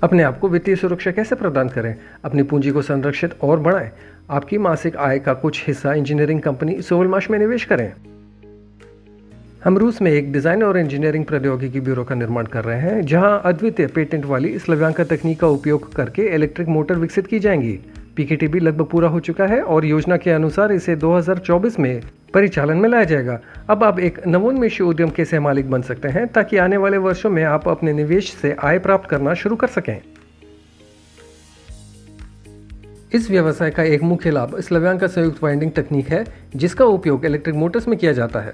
अपने आप को वित्तीय सुरक्षा कैसे प्रदान करें? अपनी पूंजी को संरक्षित और बढ़ाएं। आपकी मासिक आय का कुछ हिस्सा इंजीनियरिंग कंपनी सोवलमाश में निवेश करें। हम रूस में एक डिज़ाइन और इंजीनियरिंग प्रौद्योगिकी ब्यूरो का निर्माण कर रहे हैं, जहां अद्वितीय पेटेंट वाली स्लव्यांका तकनीक का उपयोग करके इलेक्ट्रिक मोटर विकसित की जाएंगी। पीकेटीबी लगभग पूरा हो चुका है और योजना के अनुसार इसे 2024 में परिचालन में लाया जाएगा। अब आप एक नवोन्मेषी उद्यम के सह मालिक बन सकते हैं, ताकि आने वाले वर्षों में आप अपने निवेश से आय प्राप्त करना शुरू कर सकें। इस व्यवसाय का एक मुख्य लाभ स्लव्यांका संयुक्त वाइंडिंग तकनीक है, जिसका उपयोग इलेक्ट्रिक मोटर्स में किया जाता है।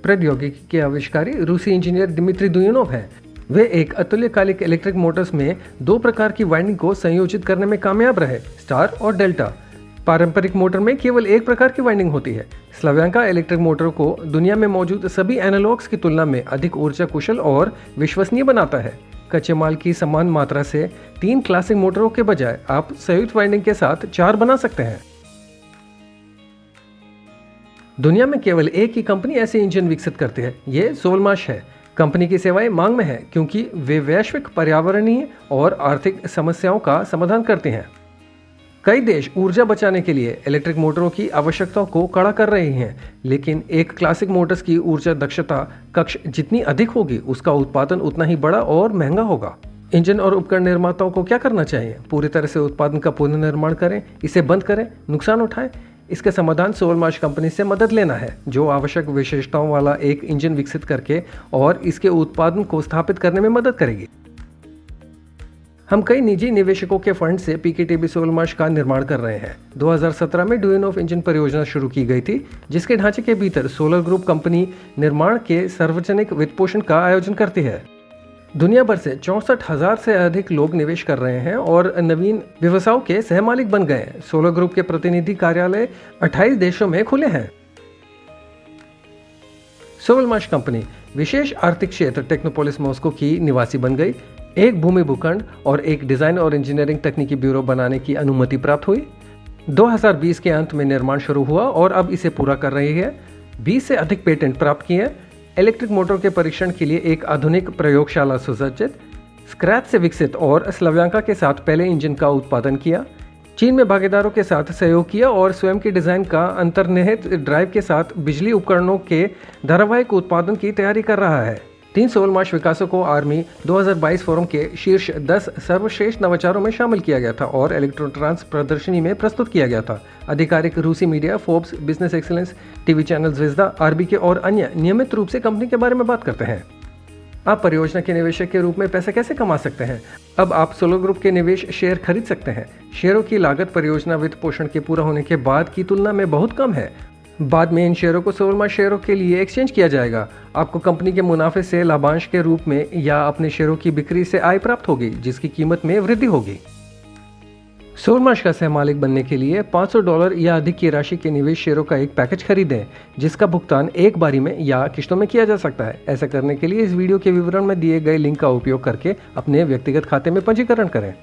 प्रौद्योगिकी के आविष्कारी रूसी इंजीनियर दिमित्री दुयनोव हैं। वे एक अतुल्यकालिक इलेक्ट्रिक मोटर्स में दो प्रकार की वाइंडिंग को संयोजित करने में कामयाब रहे, स्टार और डेल्टा। पारंपरिक मोटर में केवल एक प्रकार की वाइंडिंग होती है। स्लव्यांका इलेक्ट्रिक मोटर को दुनिया में मौजूद सभी एनालॉग्स की तुलना में अधिक ऊर्जा कुशल और विश्वसनीय बनाता है। कच्चे माल की समान मात्रा से 3 क्लासिक मोटरों के बजाय आप संयुक्त वाइंडिंग के साथ 4 बना सकते हैं। दुनिया में केवल एक ही कंपनी ऐसे इंजन विकसित करती है, ये सोवलमाश है। कंपनी की सेवाएं मांग में है, क्योंकि वे वैश्विक पर्यावरणीय और आर्थिक समस्याओं का समाधान करते हैं। कई देश ऊर्जा बचाने के लिए इलेक्ट्रिक मोटरों की आवश्यकताओं को कड़ा कर रहे हैं, लेकिन एक क्लासिक मोटर्स की ऊर्जा दक्षता कक्ष जितनी अधिक होगी, उसका उत्पादन उतना ही बड़ा और महंगा होगा। इंजन और उपकरण निर्माताओं को क्या करना चाहिए? पूरी तरह से उत्पादन का पुनर्निर्माण करें, इसे बंद करें, नुकसान उठाएं। इसका समाधान सोवलमाश कंपनी से मदद लेना है, जो आवश्यक विशेषताओं वाला एक इंजन विकसित करके और इसके उत्पादन को स्थापित करने में मदद करेगी। हम कई निजी निवेशकों के फंड से पीकेटीबी सोवलमाश का निर्माण कर रहे हैं। 2017 में डुयनोव इंजन परियोजना शुरू की गई थी, जिसके ढांचे के भीतर सोलर ग्रुप कंपनी निर्माण के सार्वजनिक वित्तपोषण का आयोजन करती है। दुनिया भर से 64,000 से अधिक लोग निवेश कर रहे हैं और नवीन व्यवसायों के सहमालिक बन गए हैं। सोलर ग्रुप के प्रतिनिधि कार्यालय 28 देशों में खुले हैं। सोवलमाश कंपनी विशेष आर्थिक क्षेत्र टेक्नोपोलिस मॉस्को की निवासी बन गई। एक भूमि भूखंड और एक डिजाइन और इंजीनियरिंग तकनीकी ब्यूरो बनाने की अनुमति प्राप्त हुई। 2020 के अंत में निर्माण शुरू हुआ और अब इसे पूरा कर रही है। 20 से अधिक पेटेंट प्राप्त किए। इलेक्ट्रिक मोटर के परीक्षण के लिए एक आधुनिक प्रयोगशाला सुसज्जित, स्क्रैच से विकसित और स्लव्यांका के साथ पहले इंजन का उत्पादन किया। चीन में भागीदारों के साथ सहयोग किया और स्वयं के डिजाइन का अंतर्निहित ड्राइव के साथ बिजली उपकरणों के धारावाहिक उत्पादन की तैयारी कर रहा है। 3 सोवलमाश विकासों को आर्मी 2022 फोरम के शीर्ष 10 सर्वश्रेष्ठ नवाचारों में शामिल किया गया था और इलेक्ट्रोट्रांस प्रदर्शनी में प्रस्तुत किया गया था। आधिकारिक रूसी media, Forbes, business excellence, TV channel Zvezda, RBK और अन्य नियमित रूप से कंपनी के बारे में बात करते हैं। आप परियोजना के निवेशक के रूप में पैसे कैसे कमा सकते हैं? अब आप सोलर ग्रुप के निवेश शेयर खरीद सकते हैं। शेयरों की लागत परियोजना वित्त पोषण के पूरा होने के बाद की तुलना में बहुत कम है। बाद में इन शेयरों को सोवलमाश शेयरों के लिए एक्सचेंज किया जाएगा। आपको कंपनी के मुनाफे से लाभांश के रूप में या अपने शेयरों की बिक्री से आय प्राप्त होगी, जिसकी कीमत में वृद्धि होगी। सोवलमाश का सह मालिक बनने के लिए $500 या अधिक की राशि के निवेश शेयरों का एक पैकेज खरीदें, जिसका भुगतान एक बारी में या किश्तों में किया जा सकता है। ऐसा करने के लिए इस वीडियो के विवरण में दिए गए लिंक का उपयोग करके अपने व्यक्तिगत खाते में पंजीकरण करें।